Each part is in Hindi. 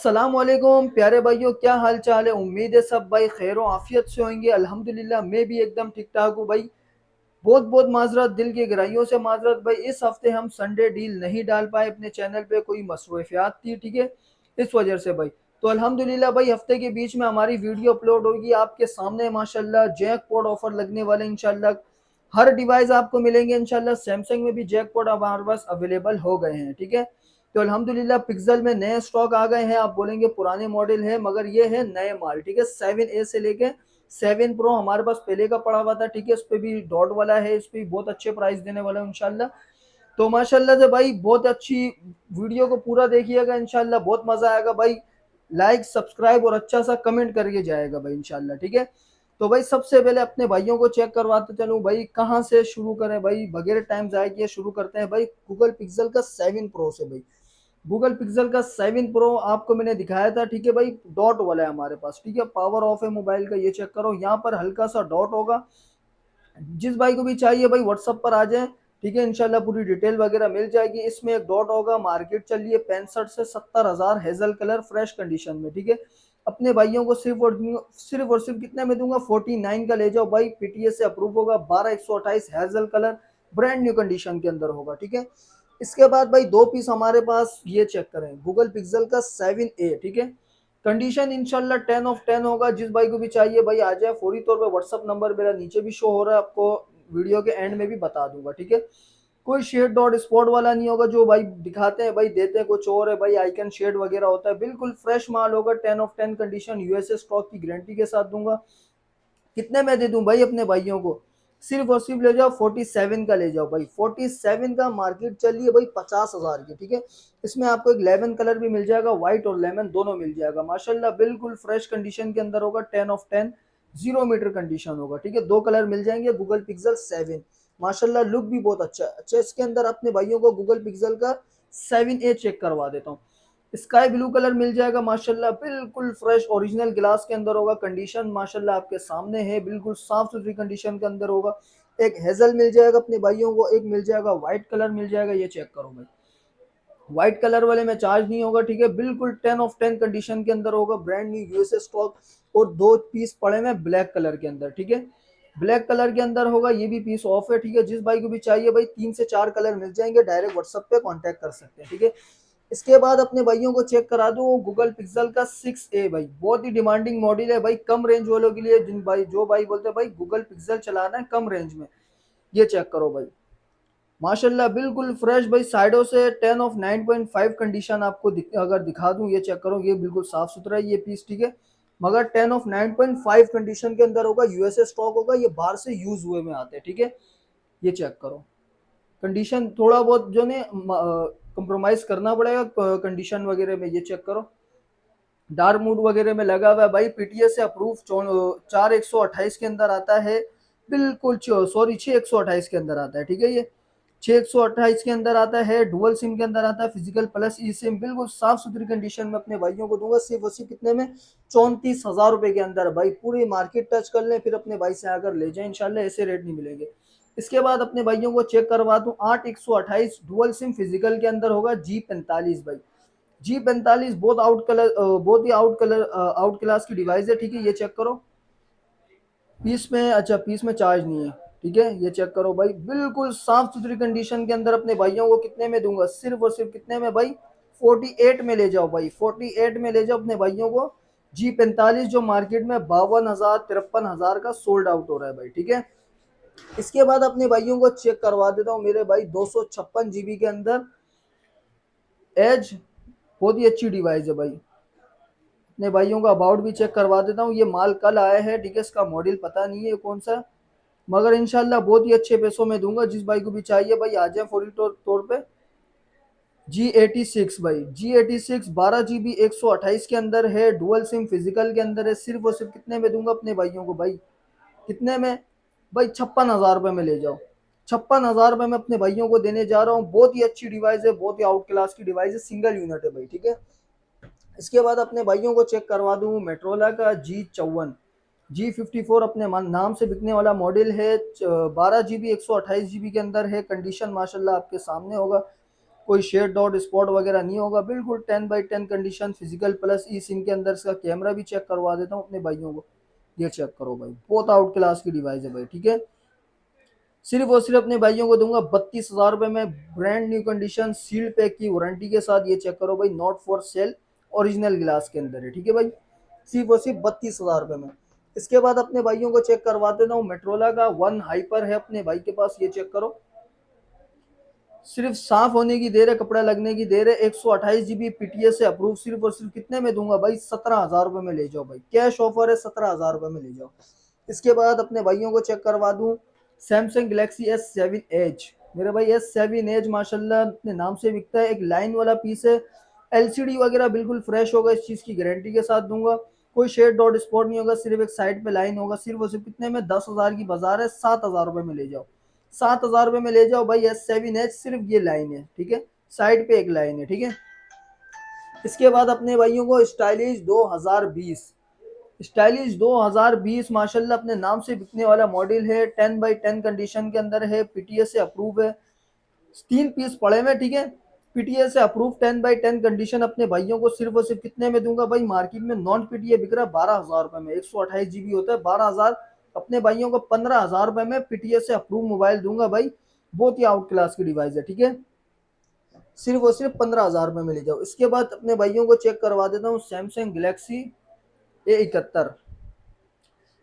अस्सलाम वालेकुम प्यारे भाइयों, क्या हाल चाल है। उम्मीद है सब भाई खैर आफियत से होंगे। अल्हम्दुलिल्लाह मैं भी एकदम ठीक ठाक हूँ भाई। बहुत बहुत माजरत, दिल की गहराइयों से माजरत भाई। इस हफ्ते हम संडे डील नहीं डाल पाए अपने चैनल पे, कोई मसरूफियात थी, ठीक है, इस वजह से भाई। तो अल्हम्दुलिल्लाह भाई हफ्ते के बीच में हमारी वीडियो अपलोड होगी आपके सामने माशाल्लाह। जैकपॉट ऑफर लगने वाले इंशाल्लाह। हर डिवाइस आपको मिलेंगे इंशाल्लाह। सैमसंग में भी जैकपॉट हमारे पास अवेलेबल हो गए हैं, ठीक है। तो अल्हम्दुलिल्लाह पिक्सल में नए स्टॉक आ गए हैं। आप बोलेंगे पुराने मॉडल है, मगर ये है नए माल, ठीक है। 7A से लेके 7 प्रो हमारे पास पहले का पड़ा हुआ था, ठीक है। इस पे भी डॉट वाला है, इस पे भी बहुत अच्छे प्राइस देने वाला है इंशाल्लाह। तो माशाल्लाह से भाई बहुत अच्छी वीडियो को पूरा देखिएगा इंशाल्लाह, बहुत मजा आएगा भाई। लाइक सब्सक्राइब और अच्छा सा कमेंट करके जाएगा भाई इंशाल्लाह, ठीक है। तो भाई सबसे पहले अपने भाइयों को चेक करवाते चलूं भाई, कहाँ से शुरू करें भाई, बगैर टाइम जाए किए शुरू करते हैं भाई गूगल पिक्सल का 7 प्रो से भाई। गूगल पिक्सल का 7 प्रो आपको मैंने दिखाया था, ठीक है भाई। डॉट वाला है हमारे पास, ठीक है। पावर ऑफ है मोबाइल का, ये चेक करो, यहाँ पर हल्का सा डॉट होगा। जिस भाई को भी चाहिए भाई व्हाट्सअप पर आ जाए, ठीक है। इंशाल्लाह पूरी डिटेल वगैरह मिल जाएगी। इसमें एक डॉट होगा, मार्केट चल रही है 65 से 70 हजार हेजल कलर फ्रेश कंडीशन में, ठीक है। अपने भाइयों को सिर्फ और सिर्फ कितने में दूंगा, 49 का ले जाओ भाई। पीटीएस से अप्रूव होगा, 12128 hazel colour brand new condition के अंदर होगा, ठीक है। इसके बाद भाई दो पीस हमारे पास, ये चेक करें, गूगल पिक्सल का 7A, ठीक है। कंडीशन इंशाल्लाह 10 ऑफ 10 होगा। जिस भाई को भी चाहिए भाई आ जाए फौरी तौर पे। व्हाट्सअप नंबर मेरा नीचे भी शो हो रहा है, आपको वीडियो के एंड में भी बता दूंगा, ठीक है। कोई शेड डॉट स्पॉट वाला नहीं होगा, जो भाई दिखाते हैं भाई देते हैं कुछ और है भाई। आइकन शेड वगैरह होता है, बिल्कुल फ्रेश माल होगा। 10 ऑफ 10 कंडीशन, यूएसए स्टॉक की गारंटी के साथ दूंगा। कितने में दे दूं भाई अपने भाइयों को, सिर्फ और सिर्फ ले जाओ 47 का ले जाओ भाई। 47 का मार्केट चल रही है भाई 50 हजार की, ठीक है। इसमें आपको एक लेमन कलर भी मिल जाएगा, व्हाइट और लेमन दोनों मिल जाएगा माशाल्लाह। बिल्कुल फ्रेश कंडीशन के अंदर होगा। 10 ऑफ 10 0 मीटर कंडीशन होगा, ठीक है। दो कलर मिल जाएंगे गूगल पिक्सल 7। माशाल्लाह लुक भी बहुत अच्छा है। अच्छा, इसके अंदर अपने भाइयों को गूगल पिक्सल का 7A चेक करवा देता हूँ। स्काई ब्लू कलर मिल जाएगा माशाल्लाह, बिल्कुल फ्रेश ओरिजिनल ग्लास के अंदर होगा। कंडीशन माशाल्लाह आपके सामने है, बिल्कुल साफ सुथरी कंडीशन के अंदर होगा। एक हेजल मिल जाएगा अपने भाइयों को, एक मिल जाएगा व्हाइट कलर मिल जाएगा, ये चेक करो भाई। व्हाइट कलर वाले में चार्ज नहीं होगा, ठीक है। बिल्कुल 10 ऑफ 10 कंडीशन के अंदर होगा, ब्रांड न्यू यूएसए स्टॉक। और दो पीस पड़े हैं ब्लैक कलर के अंदर, ठीक है। ब्लैक कलर के अंदर होगा, ये भी पीस ऑफ है, ठीक है। जिस भाई को भी चाहिए भाई 3 से 4 कलर मिल जाएंगे, डायरेक्ट व्हाट्सएप पे कांटेक्ट कर सकते हैं, ठीक है। इसके बाद अपने भाइयों को चेक करा दूं गूगल पिक्सल का 6A भाई। बहुत ही डिमांडिंग मॉडल है भाई, कम रेंज वालों के लिए। जिन भाई जो भाई बोलते हैं भाई गूगल पिक्सल चलाना है कम रेंज में, ये चेक करो भाई। माशाल्लाह बिल्कुल फ्रेश भाई। साइडों से 10 ऑफ 9.5 कंडीशन आपको अगर दिखा दूं, ये चेक करो, ये बिल्कुल साफ सुथरा है ये पीस, ठीक है। मगर 10 ऑफ 9.5 कंडीशन के अंदर होगा, यूएसए स्टॉक होगा, ये बाहर से यूज हुए में आते हैं, ठीक है। ये चेक करो। कंडीशन थोड़ा बहुत जो ने कंप्रोमाइज करना पड़ेगा कंडीशन वगैरह में, ये चेक करो। डार्क मूड वगैरह में लगा हुआ है भाई। पीटीएस से अप्रूव 4128 के अंदर आता है। बिल्कुल सॉरी 6128 के अंदर आता है, ठीक है। ये 6128 के अंदर आता है, डुअल सिम के अंदर आता है, फिजिकल प्लस ई सिम। बिल्कुल साफ सुथरी कंडीशन में अपने भाइयों को दूंगा, सिर्फ और सिर्फ कितने में, 34 हजार रुपए के अंदर भाई। पूरी मार्केट टच कर ले, फिर अपने भाई से आकर ले जाए इंशाल्लाह, ऐसे रेट नहीं मिलेंगे। इसके बाद अपने भाइयों को चेक करवा दूं 8128 डुअल सिम फिजिकल के अंदर होगा, G45 भाई। G45 बहुत आउट कलर, बहुत ही आउट क्लास की डिवाइस है, ठीक है। ये चेक करो। पीस में, अच्छा पीस में चार्ज नहीं है, ठीक है। ये चेक करो भाई, बिल्कुल साफ सुथरी कंडीशन के अंदर अपने भाइयों को कितने में दूंगा, सिर्फ और सिर्फ कितने में भाई, 48 में ले जाओ भाई। 48 में ले जाओ अपने भाइयों को। G45 जो मार्केट में 52 हजार 53 हजार का सोल्ड आउट हो रहा है भाई, ठीक है। इसके बाद अपने भाइयों को चेक करवा देता हूँ मेरे भाई 256 GB के अंदर एज। बहुत ही अच्छी डिवाइस है भाई। अपने भाइयों का अबाउट भी चेक करवा देता हूँ। ये माल कल आया है, ठीक है। इसका मॉडल पता नहीं है कौन सा, मगर इंशाल्लाह बहुत ही अच्छे पैसों में दूंगा। जिस भाई को भी चाहिए भाई आ जाए फौरी तौर पे। G86 भाई, G86 12 GB 128 के अंदर है, डुअल सिम फिजिकल के अंदर है। सिर्फ और सिर्फ कितने में दूंगा अपने भाइयों को भाई, कितने में भाई, 56 हजार रुपए में ले जाओ। 56 हजार रुपए में अपने भाइयों को देने जा रहा हूँ। बहुत ही अच्छी डिवाइस है, बहुत ही आउट क्लास की डिवाइस है, सिंगल यूनिट है भाई, ठीक है। इसके बाद अपने भाइयों को चेक करवा दूँ मेट्रोला का G54 अपने नाम से बिकने वाला मॉडल है। 12 GB 128 GB के अंदर है। कंडीशन माशाल्लाह आपके सामने होगा। कोई शेड डॉट स्पॉट वगैरह नहीं होगा, बिल्कुल 10/10 कंडीशन, फिजिकल प्लस ई सिम के अंदर इसका कैमरा भी चेक करवा देता हूँ अपने भाइयों को। ये चेक करो भाई, बहुत आउट क्लास की डिवाइस है भाई, ठीक है। सिर्फ और सिर्फ अपने भाइयों को दूंगा 32,000 रुपए में, brand new condition seal pack की वारंटी के साथ। ये चेक करो भाई, not for sale, original glass के अंदर है, ठीक है भाई। सिर्फ और सिर्फ 32,000 रुपए में। इसके बाद अपने भाइयों को चेक करवा देता हूँ मेट्रोला का वन हाइपर है अपने भाई के पास। ये चेक करो, सिर्फ साफ होने की देर है, कपड़ा लगने की देर है। 128 GB पीटीएस से अप्रूव। सिर्फ और सिर्फ कितने में दूंगा भाई, 17,000 रुपए में ले जाओ भाई, कैश ऑफर है, 17,000 रुपए में ले जाओ। इसके बाद अपने भाइयों को चेक करवा दूं सैमसंग गैलेक्सी S7 Edge। मेरे भाई S7 Edge माशाल्लाह अपने नाम से बिकता है, एक लाइन वाला पीस है। एलसीडी वगैरह बिल्कुल फ्रेश होगा, इस चीज की गारंटी के साथ दूंगा। कोई शेड डॉट स्पॉट नहीं होगा, सिर्फ एक साइड पे लाइन होगा। सिर्फ और सिर्फ कितने में, 10,000 की बाजार है, 7,000 रुपए में ले जाओ। 7,000 रुपए में ले जाओ भाई S7 Edge, सिर्फ ये लाइन है, ठीक है, साइड पे एक लाइन है, ठीक है। इसके बाद अपने भाइयों को स्टाइलिश 2020, स्टाइलिश 2020 माशाल्लाह अपने नाम से बिकने वाला मॉडल है। 10/10 कंडीशन के अंदर है, पीटीएस से अप्रूव है। 3 पीस पड़े हुए, ठीक है, पीटीएस से अप्रूव 10/10 कंडीशन। अपने भाइयों को सिर्फ और सिर्फ कितने में दूंगा भाई, मार्केट में नॉन पीटीए बिक रहा है 12,000 रुपए में, 128 GB होता है 12,000। अपने भाइयों को 15,000 रुपए में पीटीएस से अप्रूव मोबाइल दूंगा भाई। बहुत ही आउट क्लास की डिवाइस है, ठीक है। सिर्फ और सिर्फ 15,000 रुपए में ले जाओ। इसके बाद अपने भाइयों को चेक करवा देता हूँ सैमसंग गैलेक्सी A71।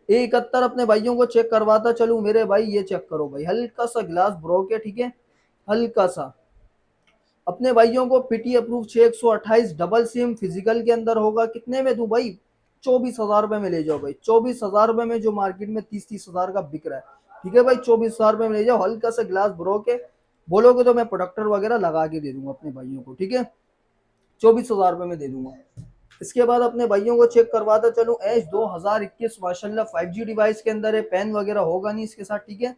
A71 अपने भाइयों को चेक करवाता चलूं मेरे भाई। ये चेक करो भाई, हल्का सा ग्लास ब्रोक है, ठीक है, हल्का सा। अपने भाइयों को PT approve 6/128 double SIM physical के अंदर होगा। कितने में दूं भाई, 24,000 रुपए में ले जाओ भाई। 24,000 रुपए में, जो मार्केट में 30-30 हजार का बिक रहा है, ठीक है भाई, 24,000 रुपए में ले जाओ। हल्का सा ग्लास ब्रोक है, बोलोगे तो मैं प्रोडक्टर वगैरह लगा के दे दूंगा अपने भाइयों को, ठीक है, 24,000 रुपए में दे दूंगा। इसके बाद अपने भाइयों को चेक करवाता चलूं एज 2021 माशाल्लाह 5G डिवाइस के अंदर है, पेन वगैरह होगा नहीं इसके साथ, ठीक है।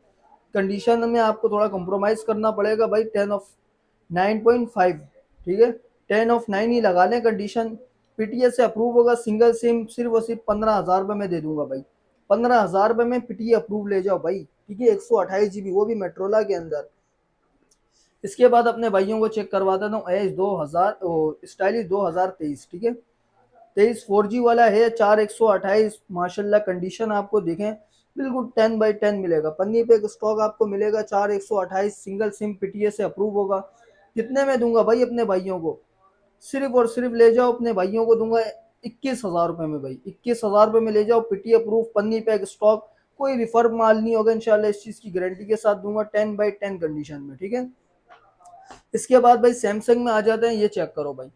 कंडीशन में आपको थोड़ा कॉम्प्रोमाइज करना पड़ेगा भाई, 10/9.5, ठीक है, 10/9 ही लगा लें कंडीशन। पीटीएस से अप्रूव होगा, सिंगल सिम। सिर्फ और सिर्फ 15,000 रुपए में दे दूंगा भाई। 15,000 रुपए में पीटीए अप्रूव ले जाओ भाई, ठीक है, 128 GB, वो भी मेट्रोला के अंदर। इसके बाद अपने भाइयों को चेक करवा देता हूँ एज 2000 स्टाइलिश 2023, ठीक है, 23 4G वाला है, 4/128 माशाल्लाह। कंडीशन आपको देखें बिल्कुल 10/10 मिलेगा, पन्नी पे एक स्टॉक आपको मिलेगा। 4/128 सिंगल सिम पीटीए से अप्रूव होगा। कितने में दूंगा भाई अपने भाइयों को, सिर्फ और सिर्फ ले जाओ अपने भाइयों को दूंगा 21,000 रुपए में भाई। 21,000 रुपए में ले जाओ, पीटी अप्रूव, पन्नी पे एक स्टॉक, कोई रिफर्ब माल नहीं होगा इंशाल्लाह, इस चीज की गारंटी के साथ दूंगा 10/10 कंडीशन में, ठीक है। इसके बाद भाई सैमसंग में आ जाते हैं। ये चेक करो भाई,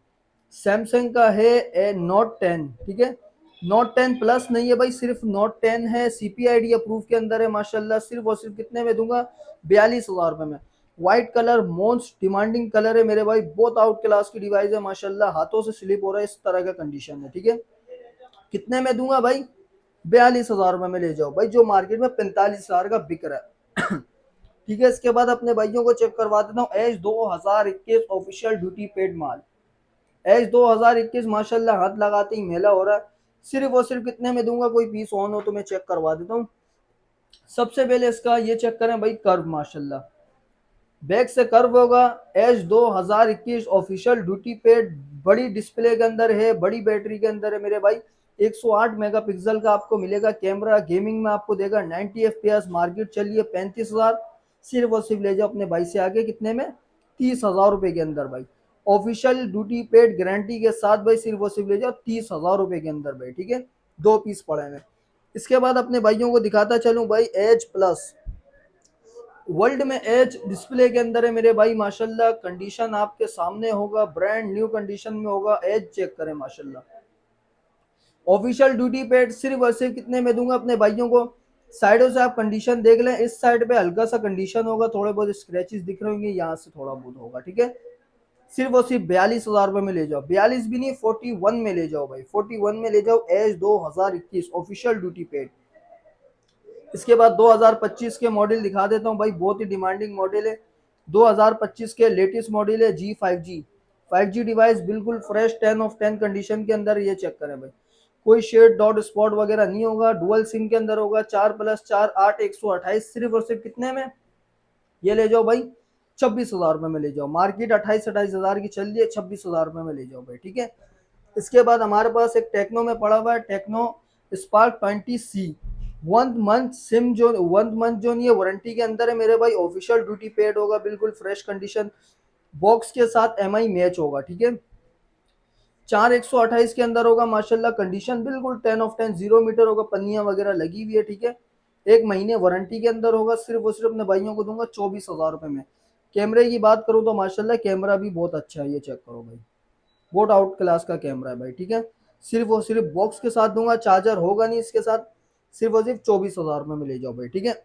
सैमसंग का है Note 10, ठीक है, Note 10 प्लस नहीं है भाई, सिर्फ Note 10 है, CPID अप्रूव के अंदर है माशाल्लाह। सिर्फ और सिर्फ कितने में दूंगा, 42,000 रुपए में। White colour most demanding colour है मेरे भाई, बहुत आउट क्लास की डिवाइस है माशाल्लाह, हाथों से स्लिप हो रहा है, इस तरह का कंडीशन है, ठीक है। कितने में दूंगा भाई, 42,000 रुपए में ले जाओ भाई, जो मार्केट में 45,000 का बिक रहा है। ठीक है। इसके बाद अपने भाइयों को चेक करवा देता हूँ एज 2021 ऑफिशियल ड्यूटी पेड माल। एज 2021 माशाल्लाह हाथ लगाते ही मेला हो रहा है। सिर्फ और सिर्फ कितने में दूंगा, कोई पीस ऑन हो तो मैं चेक करवा देता हूँ। सबसे पहले इसका ये चेक करें भाई, कर्व माशाल्लाह बैक से कर्व होगा। एज 2021 ऑफिशियल ड्यूटी पेड, बड़ी डिस्प्ले के अंदर है, बड़ी बैटरी के अंदर है मेरे भाई। 108 मेगापिक्सल का आपको मिलेगा कैमरा, गेमिंग में आपको देगा 90 FPS, मार्केट चलिए 35,000। सिर्फ और सिर्फ ले जाओ अपने भाई से आगे, कितने में, 30,000 रुपए के अंदर भाई। ऑफिशियल ड्यूटी पेड गारंटी के साथ भाई, सिर्फ और सिर्फ ले जाओ 30,000 रुपए के अंदर भाई, ठीक है। 2 पीस पड़े हैं। इसके बाद अपने भाइयों को दिखाता चलूं भाई एज प्लस, वर्ल्ड में एज डिस्प्ले के अंदर है मेरे भाई माशाल्लाह। कंडीशन आपके सामने होगा, ब्रांड न्यू कंडीशन में होगा। एज चेक करें माशाल्लाह, ऑफिशियल ड्यूटी पेड। सिर्फ और सिर्फ कितने में दूंगा अपने भाइयों को, साइडों से आप कंडीशन देख लें, इस साइड पे हल्का सा कंडीशन होगा, थोड़े बहुत स्क्रैचेस दिख रहे होंगे, यहाँ से थोड़ा बहुत होगा, ठीक है। सिर्फ और सिर्फ 42,000 रुपए में ले जाओ, 42 भी नहीं, 41 में ले जाओ भाई, 41 में ले जाओ एज 2021 ऑफिशियल ड्यूटी पेड। इसके बाद 2025 के मॉडल दिखा देता हूँ भाई, बहुत ही डिमांडिंग मॉडल है। 2025 के लेटेस्ट मॉडल है G5G, 5G डिवाइस बिल्कुल फ्रेश 10/10 कंडीशन के अंदर। ये चेक करें भाई, कोई शेड डॉट स्पॉट वगैरह नहीं होगा, डुअल सिम के अंदर होगा, 4+4 8/128। सिर्फ और सिर्फ कितने में, ये ले जाओ भाई 26,000 रुपये में ले जाओ। मार्केट 28-28 हज़ार की चल रही है, 26,000 रुपये में ले जाओ भाई, ठीक है। इसके बाद हमारे पास एक टेक्नो में पड़ा हुआ है, टेक्नो स्पार्क 20C। 1 मंथ जो नहीं है वारंटी के अंदर है मेरे भाई। ऑफिशियल ड्यूटी पेड होगा, बिल्कुल फ्रेश कंडीशन, बॉक्स के साथ MI मैच होगा, ठीक है। 4/128 के अंदर होगा माशाल्लाह, कंडीशन बिल्कुल 10 ऑफ 10, 0 मीटर होगा, पन्नियां वगैरह लगी हुई है, ठीक है। 1 महीने वारंटी के अंदर होगा। सिर्फ और सिर्फ अपने भाइयों को दूंगा 24,000 रुपये में। कैमरे की बात करूँ तो माशाल्लाह कैमरा भी बहुत अच्छा है, ये चेक करो भाई, बहुत आउट क्लास का कैमरा है भाई, ठीक है। सिर्फ और सिर्फ बॉक्स के साथ दूंगा, चार्जर होगा नहीं इसके साथ। सिर्फ और सिर्फ 24,000 रुपये में ले जाओ भाई, ठीक है।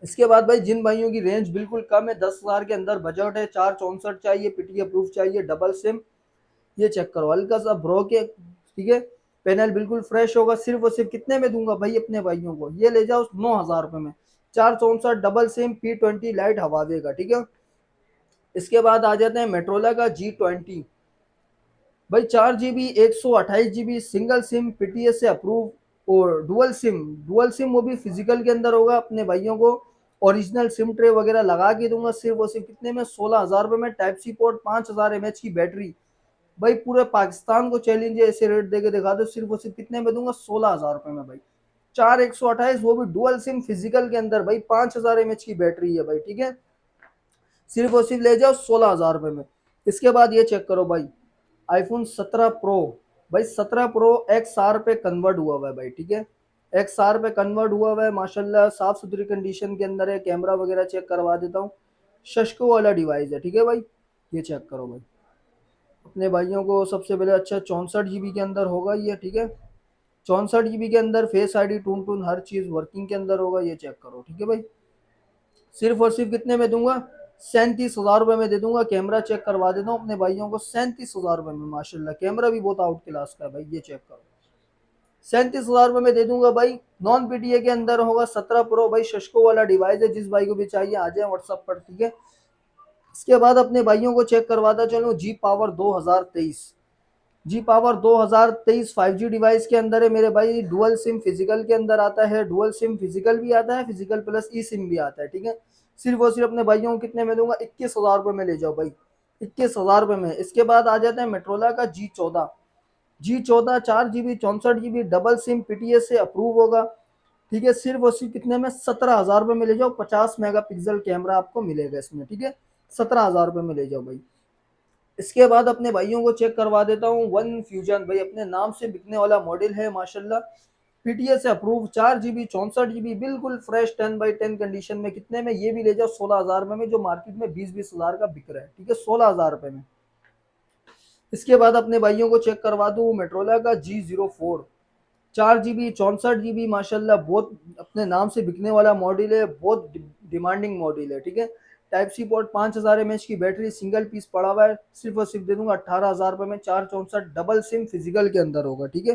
इसके बाद भाई जिन भाइयों की रेंज बिल्कुल कम है, 10,000 के अंदर बजट है, 464 चाहिए, PTA प्रूफ चाहिए, डबल सिम, ये चेक करो, हल्का सा ब्रो के, ठीक है। पैनल बिल्कुल फ्रेश होगा। सिर्फ और सिर्फ कितने में दूंगा भाई अपने भाइयों को, ये ले जाओ 9,000 रुपये में। 464 double SIM P20 light Huawei का, ठीक है। इसके बाद आ जाते हैं मेट्रोला का G20 भाई। 4 GB 128 GB single SIM, PTS से अप्रूव, और डुअल सिम वो भी फिजिकल के अंदर होगा। अपने भाइयों को ओरिजिनल सिम ट्रे वगैरह लगा के दूंगा। सिर्फ और सिर्फ कितने में, 16,000 रुपये में। टाइप सी पोर्ट, 5000 mAh की बैटरी भाई, पूरे पाकिस्तान को चैलेंज है, ऐसे रेट देके दिखा दो। सिर्फ और सिर्फ कितने में दूंगा, 16,000 रुपये में भाई। 4/128 वो भी डुअल सिम फिजिकल के अंदर भाई, 5000 mAh की बैटरी है भाई, ठीक है। सिर्फ और सिर्फ ले जाओ 16,000 रुपये में। इसके बाद ये चेक करो भाई, आईफोन 17 प्रो भाई, 17 प्रो XR पे कन्वर्ट हुआ है भाई, ठीक है। XR पे कन्वर्ट हुआ है माशाल्लाह, साफ सुथरी कंडीशन के अंदर है। कैमरा वगैरह चेक करवा देता हूँ, शशको वाला डिवाइस है, ठीक है भाई। ये चेक करो भाई, अपने भाइयों को सबसे पहले अच्छा 64 GB के अंदर होगा ये, ठीक है। 64 GB के अंदर फेस ID, टून टून हर चीज़ वर्किंग के अंदर होगा, ये चेक करो, ठीक है भाई। सिर्फ और सिर्फ कितने में दूंगा, 37,000 रुपये में दे दूंगा। कैमरा चेक करवा देता हूँ अपने भाइयों को 37,000 रुपये में, माशाल्लाह कैमरा भी बहुत आउट क्लास का है भाई, ये चेक करो। 37,000 रुपये में दे दूंगा भाई। नॉन PTA के अंदर होगा, 17 प्रो भाई, शशको वाला डिवाइस है। जिस भाई को भी चाहिए आ जाए व्हाट्सअप पर, ठीक है। इसके बाद अपने भाइयों को चेक करवाता चलो G power 2023। G power 2023 5G device के अंदर है मेरे भाई। डुअल सिम फिजिकल के अंदर आता है, डुअल सिम फिजिकल भी आता है, फिजिकल प्लस ई सिम भी आता है, ठीक है। सिर्फ और सिर्फ अपने भाइयों को कितने में दूंगा, 21,000 रुपये में ले जाओ भाई, 21,000 रुपये में। इसके बाद आ जाता है मेट्रोला का G14। 4 GB 64 GB double SIM, PTS से अप्रूव होगा, ठीक है। सिर्फ और सिर्फ कितने में, 17,000 रुपये में ले जाओ। 50 मेगापिक्सल कैमरा आपको मिलेगा इसमें, ठीक है। 17,000 रुपये में ले जाओ भाई। इसके बाद अपने भाइयों को चेक करवा देता हूँ वन फ्यूजन भाई, अपने नाम से बिकने वाला मॉडल है माशाल्लाह। PTS से अप्रूव, 4 GB 64 GB बिल्कुल फ्रेश 10/10 कंडीशन में। कितने में, ये भी ले जाओ 16,000 रुपये में, जो मार्केट में 20-20 हज़ार का बिक रहा है, ठीक है, 16,000 रुपये में। इसके बाद अपने भाइयों को चेक करवा दूँ मेट्रोला का G04। 4 GB 64 GB माशाल्लाह, बहुत अपने नाम से बिकने वाला मॉडल है, बहुत डिमांडिंग मॉडल है, ठीक है। टाइप सी पोर्ट, 5000 mAh की बैटरी, सिंगल पीस पड़ा हुआ है। सिर्फ और सिर्फ दे दूंगा 18,000 रुपये में। 464 डबल सिम फिजिकल के अंदर होगा, ठीक है।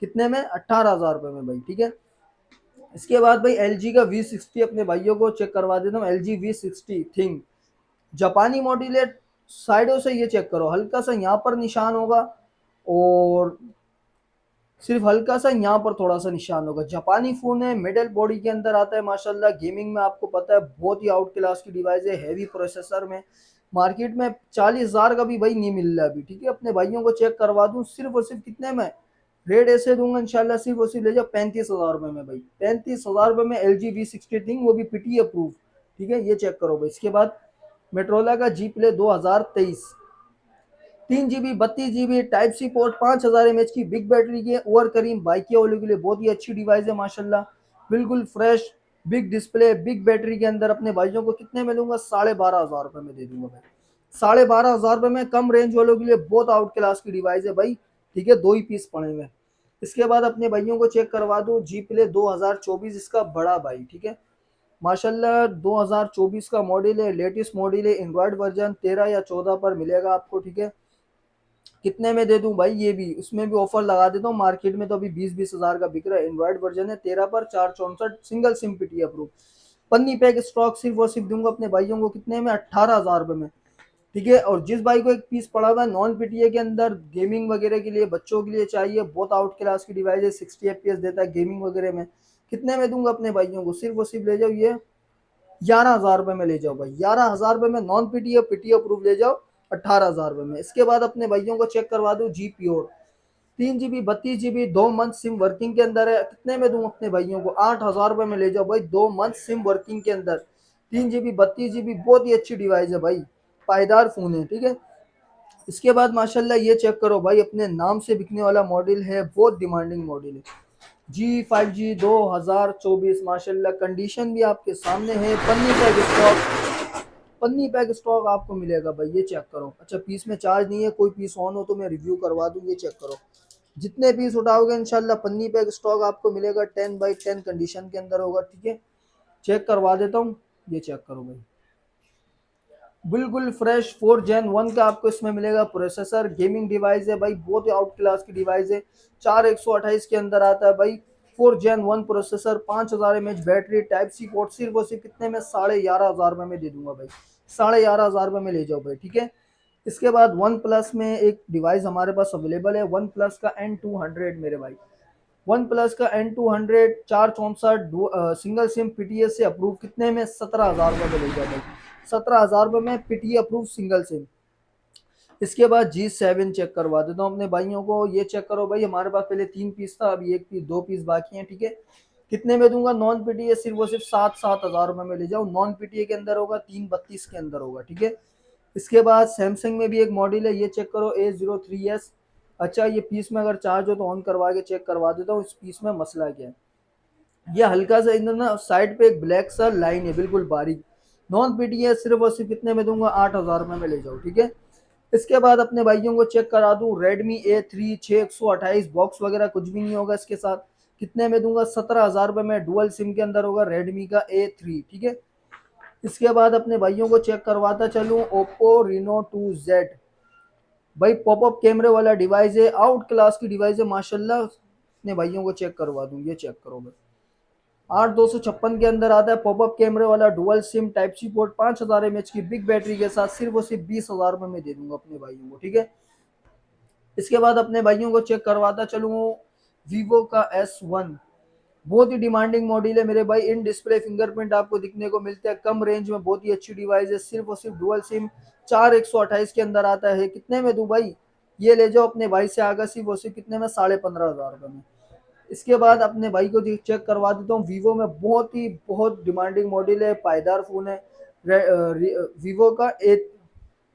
कितने में, 18,000 रुपये में भाई, ठीक है। इसके बाद भाई LG का V60 अपने भाइयों को चेक करवा देता हूँ। LG V60 थिंग, जापानी मॉडल है। साइडों से ये चेक करो, हल्का सा यहाँ पर निशान होगा, और सिर्फ हल्का सा यहाँ पर थोड़ा सा निशान होगा। जापानी फोन है, मिडल बॉडी के अंदर आता है माशाल्लाह। गेमिंग में आपको पता है बहुत ही आउट क्लास की डिवाइस है, हैवी प्रोसेसर में। मार्केट में 40,000 का भी भाई नहीं मिल रहा अभी, ठीक है। अपने भाइयों को चेक करवा दूं, सिर्फ और सिर्फ कितने में, रेट ऐसे दूंगा इंशाल्लाह, सिर्फ और सिर्फ ले जाओ 35,000 रुपये में भाई। 35,000 रुपये में LG V60 थिंग, वो भी PTA अप्रूव, ठीक है। ये चेक करो भाई। इसके बाद मेट्रोला का G Play 2023। 3 GB 32 GB type C port, 5000 mAh की बिग बैटरी की है। ओवर करीम बाइक वालों के लिए बहुत ही अच्छी डिवाइस है माशाल्लाह, बिल्कुल fresh, big display, big battery के अंदर। अपने भाइयों को कितने में दूंगा, 12,500 रुपये में दे दूंगा भाई। 12,500 रुपये में कम रेंज वालों के लिए बहुत आउट क्लास की डिवाइस है भाई, ठीक है। 2 ही पीस पड़े हुए। इसके बाद अपने भाइयों को चेक करवा दूं G Play 2024, इसका बड़ा भाई, ठीक है। माशाल्लाह 2024 का मॉडल है, लेटेस्ट मॉडल है। एंड्रॉयड वर्जन 13 या 14 पर मिलेगा आपको, ठीक है। कितने में दे दूं भाई, ये भी उसमें भी ऑफर लगा देता हूँ। मार्केट में तो अभी 20-20 हज़ार का बिक रहा है। एंड्रॉइड वर्जन है 13 पर, 464 सिंगल सिम PTA अप्रूव। पन्नी पैक स्टॉक सिर्फ और सिर्फ दूंगा अपने भाइयों को कितने में, 18,000 रुपये में, ठीक है। और जिस भाई को एक पीस पड़ा हुआ है नॉन PTA के अंदर, गेमिंग वगैरह के लिए, बच्चों के लिए चाहिए, बहुत आउट क्लास की डिवाइस है, 60 FPS देता है गेमिंग वगैरह में। कितने में दूंगा अपने भाइयों को, सिर्फ और सिर्फ ले जाओ ये 11,000 रुपये में ले जाओ भाई, 11,000 रुपये में नॉन पीटी पीटी अप्रूव ले जाओ 18,000 रुपये में। इसके बाद अपने भाइयों को चेक करवा दो जी pure, 3 GB 32 GB 2 month sim working के अंदर है। कितने में दूं अपने भाइयों को? 8,000 रुपये में ले जाओ भाई, 2 मंथ सिम वर्किंग के अंदर, 3 GB 32 GB, बहुत ही अच्छी डिवाइस है भाई, पायदार फोन है, ठीक है। इसके बाद माशाल्लाह ये चेक करो भाई, अपने नाम से बिकने वाला मॉडल है, बहुत डिमांडिंग मॉडल है, G5G 2024 माशाल्लाह, कंडीशन भी आपके सामने है, पन्नी पैक स्टॉक आपको मिलेगा भाई, ये चेक करो। अच्छा पीस में चार्ज नहीं है, कोई पीस ऑन हो तो मैं रिव्यू करवा दूं, ये चेक करो। जितने पीस उठाओगे इंशाल्लाह पन्नी पैक स्टॉक आपको मिलेगा, 10/10 कंडीशन के अंदर होगा, ठीक है। चेक करवा देता हूँ, ये चेक करो भाई, बिल्कुल फ्रेश 4 Gen 1 का आपको इसमें मिलेगा प्रोसेसर। गेमिंग डिवाइस है भाई, बहुत ही आउट क्लास की डिवाइस है, 4128 के अंदर आता है भाई, 4 Gen 1 processor, 5000 mAh battery, type C port, सिर्फ और सिर्फ कितने में? 11,500 में दे दूंगा भाई, 11,500 में ले जाओ भाई, ठीक है। इसके बाद वन प्लस में एक डिवाइस हमारे पास अवेलेबल है, वन प्लस का N200 मेरे भाई, वन प्लस का N200 464 सिंगल सिम पीटीएस से अप्रूव, कितने में? 17,000 में ले जाओ भाई, 17,000 में पीटीए अप्रूव सिंगल सिम। इसके बाद G7 चेक करवा देता हूँ अपने भाइयों को, ये चेक करो भाई, हमारे पास पहले 3 पीस था, अभी 1 पीस 2 पीस बाकी हैं, ठीक है। कितने में दूंगा? नॉन पीटीए सिर्फ और सिर्फ 7,000 में ले जाओ, नॉन पीटीए के अंदर होगा, 332 के अंदर होगा, ठीक है। इसके बाद सैमसंग में भी एक मॉडल है, ये चेक करो, A03s। अच्छा ये पीस में अगर चार्ज हो तो ऑन करवा के चेक करवा देता हूँ, इस पीस में मसला क्या है। ये हल्का सा इधर ना साइड पे एक ब्लैक सा लाइन है, बिल्कुल बारीक, नॉन पीटी है, सिर्फ और सिर्फ कितने में दूंगा? 8,000 में ले जाओ, ठीक है। इसके बाद अपने भाइयों को चेक करा दूं Redmi A3 6128, बॉक्स वगैरह कुछ भी नहीं होगा इसके साथ, कितने में दूंगा? 17,000 में, डुअल सिम के अंदर होगा, Redmi का A3, ठीक है। इसके बाद अपने भाइयों को चेक करवाता चलूं Oppo Reno 2Z, भाई पॉपअप कैमरे वाला डिवाइस है, आउट क्लास की डिवाइस है माशाल्लाह, अपने भाइयों को चेक करवा दूं, ये चेक करो भाई, 8256 के अंदर आता है, पॉपअप कैमरे वाला, dual SIM, type C port, 5000 mAh की बिग बैटरी के साथ, सिर्फ और सिर्फ 20,000 में दे दूंगा अपने भाइयों को, ठीक है। इसके बाद अपने भाइयों को चेक करवाता चलूँ वीवो का S1, बहुत ही डिमांडिंग मॉडल है मेरे भाई, इन डिस्प्ले फिंगरप्रिंट आपको दिखने को मिलता है, कम रेंज में बहुत ही अच्छी डिवाइस है, सिर्फ और सिर्फ डुअल सिम, 4128 के अंदर आता है, कितने में दूं भाई? ये ले जाओ अपने भाई से आगा, सिर्फ और सिर्फ कितने में? 15,500 में। इसके बाद अपने भाई को चेक करवा देता हूँ वीवो में, बहुत डिमांडिंग मॉडल है, पायदार फोन है, वीवो का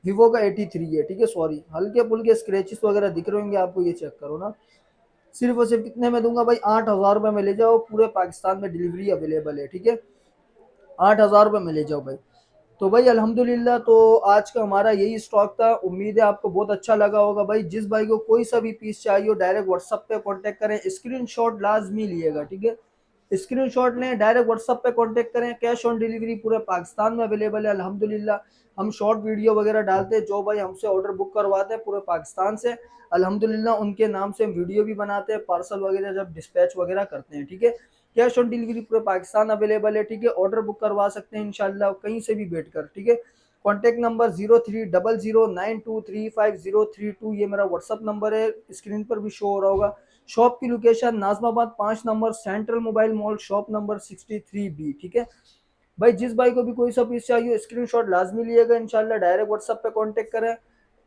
वीवो का 83 है, ठीक है। सॉरी हल्के फुल्के स्क्रैचेस वगैरह दिख रहे होंगे आपको, ये चेक करो ना, सिर्फ और सिर्फ कितने में दूंगा भाई? 8,000 में ले जाओ, पूरे पाकिस्तान में डिलीवरी अवेलेबल है, ठीक है। 8,000 में ले जाओ भाई। तो भाई अल्हम्दुलिल्लाह, तो आज का हमारा यही स्टॉक था, उम्मीद है आपको बहुत अच्छा लगा होगा भाई। जिस भाई को कोई सा भी पीस चाहिए हो डायरेक्ट व्हाट्सअप पे कांटेक्ट करें, स्क्रीनशॉट लाजमी लिएगा, ठीक है। स्क्रीनशॉट लें, डायरेक्ट व्हाट्सअप पे कांटेक्ट करें, कैश ऑन डिलीवरी पूरे पाकिस्तान में अवेलेबल है अल्हम्दुलिल्लाह। हम शॉर्ट वीडियो वगैरह डालते हैं, जो भाई हमसे ऑर्डर बुक करवाते हैं पूरे पाकिस्तान से अल्हम्दुलिल्लाह, उनके नाम से हम वीडियो भी बनाते हैं, पार्सल वगैरह जब डिस्पैच वगैरह करते हैं, ठीक है। कैश ऑन डिलीवरी पूरे पाकिस्तान अवेलेबल है, ठीक है। ऑर्डर बुक करवा सकते हैं इंशाल्लाह कहीं से भी बैठ कर, ठीक है। कॉन्टैक्ट नंबर 030092353032, ये मेरा व्हाट्सअप नंबर है, स्क्रीन पर भी शो हो रहा होगा। शॉप की location Najmabad 5 number, central mobile mall, shop number 63B, ठीक है। भाई जिस भाई को भी कोई सा पीस चाहिए स्क्रीनशॉट लाजमी लिएगा इंशाल्लाह, डायरेक्ट व्हाट्सएप पे कांटेक्ट करें,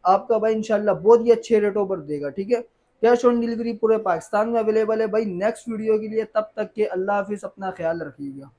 आपका भाई इंशाल्लाह बहुत ही अच्छे रेटों पर देगा, ठीक है। कैश ऑन डिलीवरी पूरे पाकिस्तान में अवेलेबल है भाई। नेक्स्ट वीडियो के लिए तब तक के अल्लाह हाफिज़, अपना ख्याल रखिएगा।